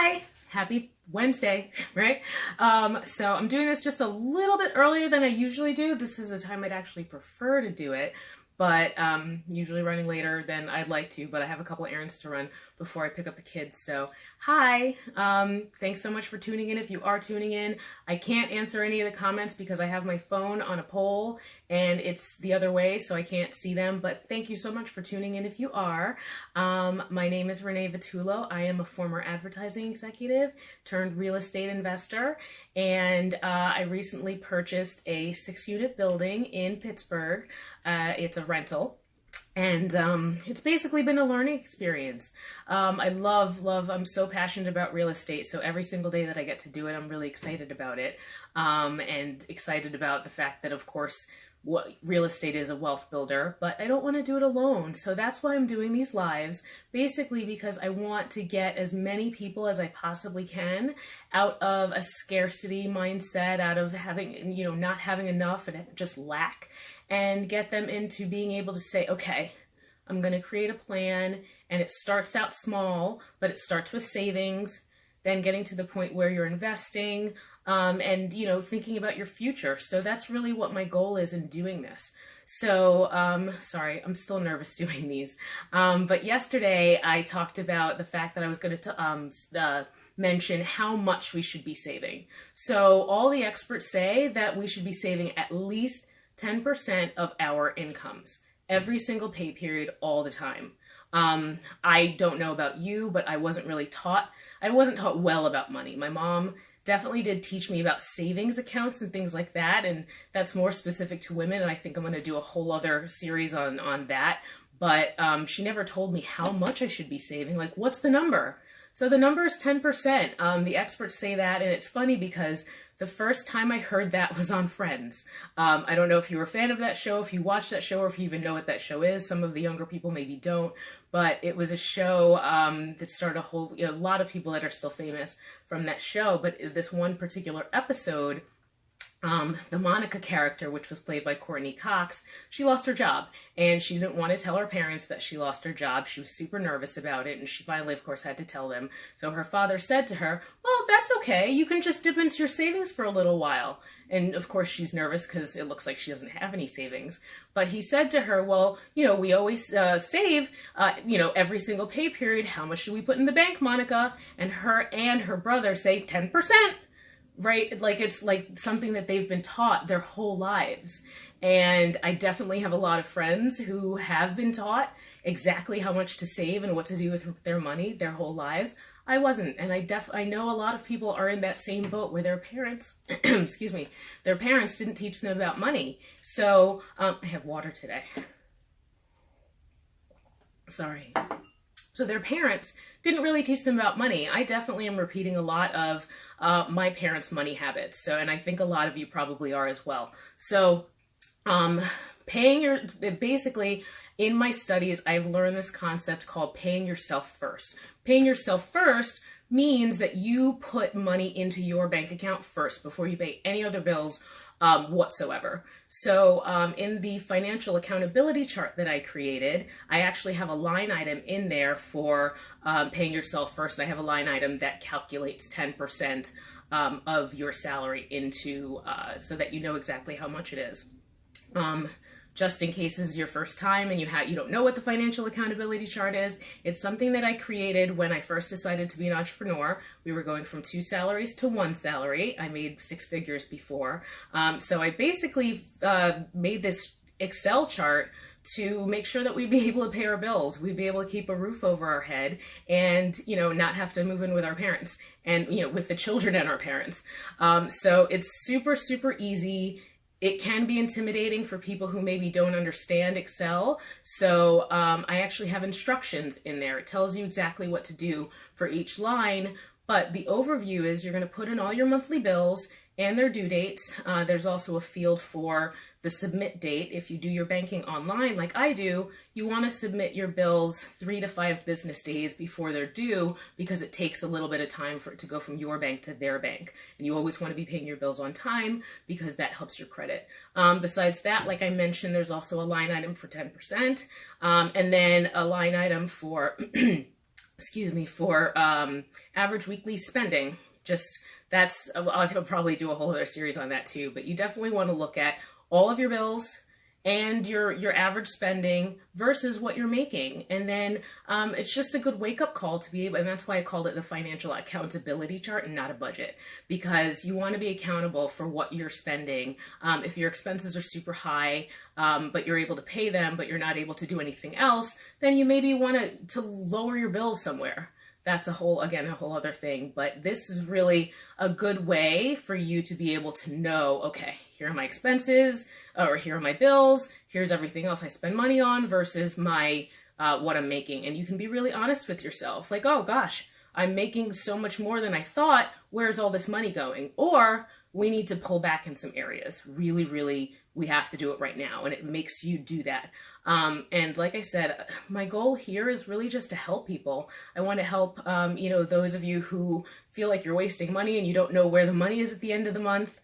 Hi, happy Wednesday, right? So I'm doing this just a little bit earlier than I usually do. This is the time I'd actually prefer to do it, but usually running later than I'd like to, but I have a couple errands to run before I pick up the kids. So hi, thanks so much for tuning in. If you are tuning in, I can't answer any of the comments because I have my phone on a pole and it's the other way, so I can't see them, but thank you so much for tuning in if you are. My name is Renee Vitullo. I am a former advertising executive turned real estate investor, and I recently purchased a 6-unit building in Pittsburgh. It's a rental. And it's basically been a learning experience. I'm so passionate about real estate, so every single day that I get to do it, I'm really excited about it. And excited about the fact that, of course, what real estate is a wealth builder, but I don't want to do it alone. So that's why I'm doing these lives, basically because I want to get as many people as I possibly can out of a scarcity mindset, out of having, not having enough and just lack, and get them into being able to say, okay, I'm going to create a plan, and it starts out small, but it starts with savings, then getting to the point where you're investing, and, thinking about your future. So that's really what my goal is in doing this. So, sorry, I'm still nervous doing these. But yesterday I talked about the fact that I was going to mention how much we should be saving. So all the experts say that we should be saving at least 10% of our incomes every single pay period all the time. I don't know about you, but I wasn't taught well about money. My mom definitely did teach me about savings accounts and things like that, and that's more specific to women, and I think I'm going to do a whole other series on that. But she never told me how much I should be saving. Like, what's the number? So the number is 10%. The experts say that, and it's funny because the first time I heard that was on Friends. I don't know if you were a fan of that show, if you watched that show, or if you even know what that show is. Some of the younger people maybe don't, but it was a show that started a lot of people that are still famous from that show. But this one particular episode, the Monica character, which was played by Courtney Cox, she lost her job, and she didn't want to tell her parents that she lost her job. She was super nervous about it, and she finally, of course, had to tell them. So her father said to her, well, that's okay. You can just dip into your savings for a little while. And of course, she's nervous because it looks like she doesn't have any savings. But he said to her, well, we always save, every single pay period. How much should we put in the bank, Monica? And her brother say 10%. Right? Like, it's like something that they've been taught their whole lives. And I definitely have a lot of friends who have been taught exactly how much to save and what to do with their money their whole lives. I wasn't. And I know a lot of people are in that same boat where their parents, their parents didn't teach them about money. So, I have water today. Sorry. So their parents didn't really teach them about money. I definitely am repeating a lot of my parents' money habits. So, and I think a lot of you probably are as well. So, basically, in my studies, I've learned this concept called paying yourself first. Paying yourself first means that you put money into your bank account first before you pay any other bills whatsoever. So in the financial accountability chart that I created, I actually have a line item in there for paying yourself first. I have a line item that calculates 10% of your salary into so that you know exactly how much it is. Just in case this is your first time and you don't know what the financial accountability chart is, it's something that I created when I first decided to be an entrepreneur. We were going from 2 salaries to 1 salary. I made 6 figures before. So I basically made this Excel chart to make sure that we'd be able to pay our bills, we'd be able to keep a roof over our head, and not have to move in with our parents and with the children and our parents. So it's super, super easy. It can be intimidating for people who maybe don't understand Excel. So I actually have instructions in there. It tells you exactly what to do for each line. But the overview is you're going to put in all your monthly bills and their due dates. There's also a field for the submit date. If you do your banking online like I do, you want to submit your bills 3 to 5 business days before they're due, because it takes a little bit of time for it to go from your bank to their bank. And you always want to be paying your bills on time because that helps your credit. Besides that, like I mentioned, there's also a line item for 10%, and then a line item for excuse me, for average weekly spending. Just that's, I'll probably do a whole other series on that too, but you definitely want to look at all of your bills and your average spending versus what you're making. And then it's just a good wake-up call to be able, and that's why I called it the financial accountability chart and not a budget, because you want to be accountable for what you're spending. If your expenses are super high, but you're able to pay them, but you're not able to do anything else, then you maybe want to lower your bills somewhere. That's a whole other thing. But this is really a good way for you to be able to know, okay, here are my expenses, or here are my bills, here's everything else I spend money on versus my what I'm making. And you can be really honest with yourself. Like, oh gosh, I'm making so much more than I thought. Where's all this money going? Or we need to pull back in some areas. Really, really, we have to do it right now. And it makes you do that. And like I said, my goal here is really just to help people. I want to help, those of you who feel like you're wasting money and you don't know where the money is at the end of the month.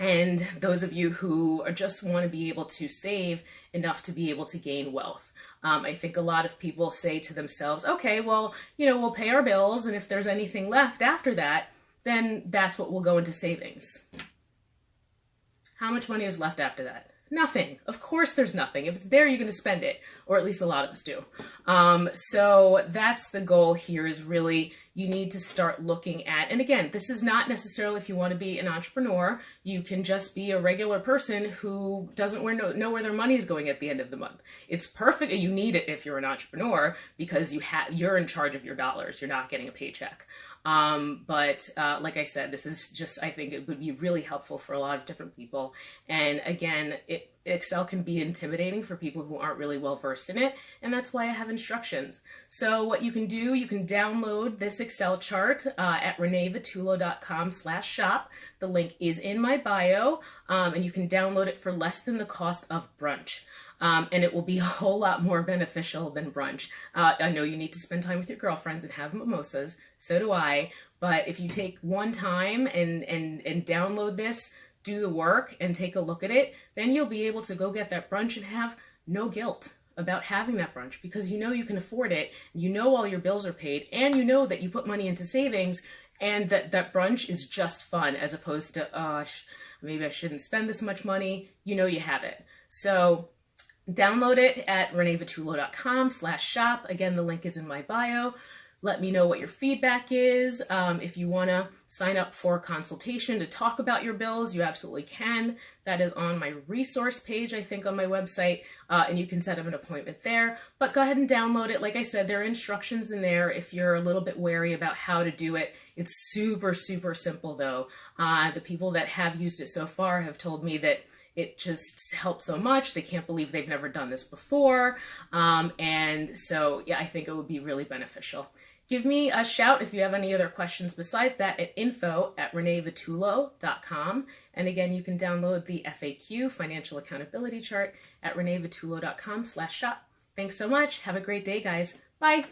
And those of you who just want to be able to save enough to be able to gain wealth. I think a lot of people say to themselves, okay, well, we'll pay our bills, and if there's anything left after that, then that's what will go into savings. How much money is left after that? Nothing. Of course there's nothing. If it's there, you're going to spend it, or at least a lot of us do. So that's the goal here, is really you need to start looking at, and again, this is not necessarily if you want to be an entrepreneur. You can just be a regular person who doesn't know where their money is going at the end of the month. It's perfect. You need it if you're an entrepreneur, because you're in charge of your dollars. You're not getting a paycheck. But like I said, this is just, I think it would be really helpful for a lot of different people. And again, Excel can be intimidating for people who aren't really well versed in it. And that's why I have instructions. So what you can do, you can download this Excel chart at reneevatullo.com/shop. The link is in my bio, and you can download it for less than the cost of brunch. And it will be a whole lot more beneficial than brunch. I know you need to spend time with your girlfriends and have mimosas. So do I. But if you take one time and download this, do the work and take a look at it, then you'll be able to go get that brunch and have no guilt about having that brunch, because you know you can afford it, you know all your bills are paid, and you know that you put money into savings, and that brunch is just fun, as opposed to, maybe I shouldn't spend this much money. You know you have it. So download it at reneevatullo.com/shop. Again, the link is in my bio. Let me know what your feedback is. If you want to sign up for a consultation to talk about your bills, you absolutely can. That is on my resource page, I think, on my website, and you can set up an appointment there. But go ahead and download it. Like I said, there are instructions in there if you're a little bit wary about how to do it. It's super, super simple, though. The people that have used it so far have told me that it just helped so much. They can't believe they've never done this before. And so, yeah, I think it would be really beneficial. Give me a shout if you have any other questions besides that at info@reneevatullo.com. And again, you can download the FAQ, Financial Accountability Chart, at reneevatullo.com/shop. Thanks so much. Have a great day, guys. Bye.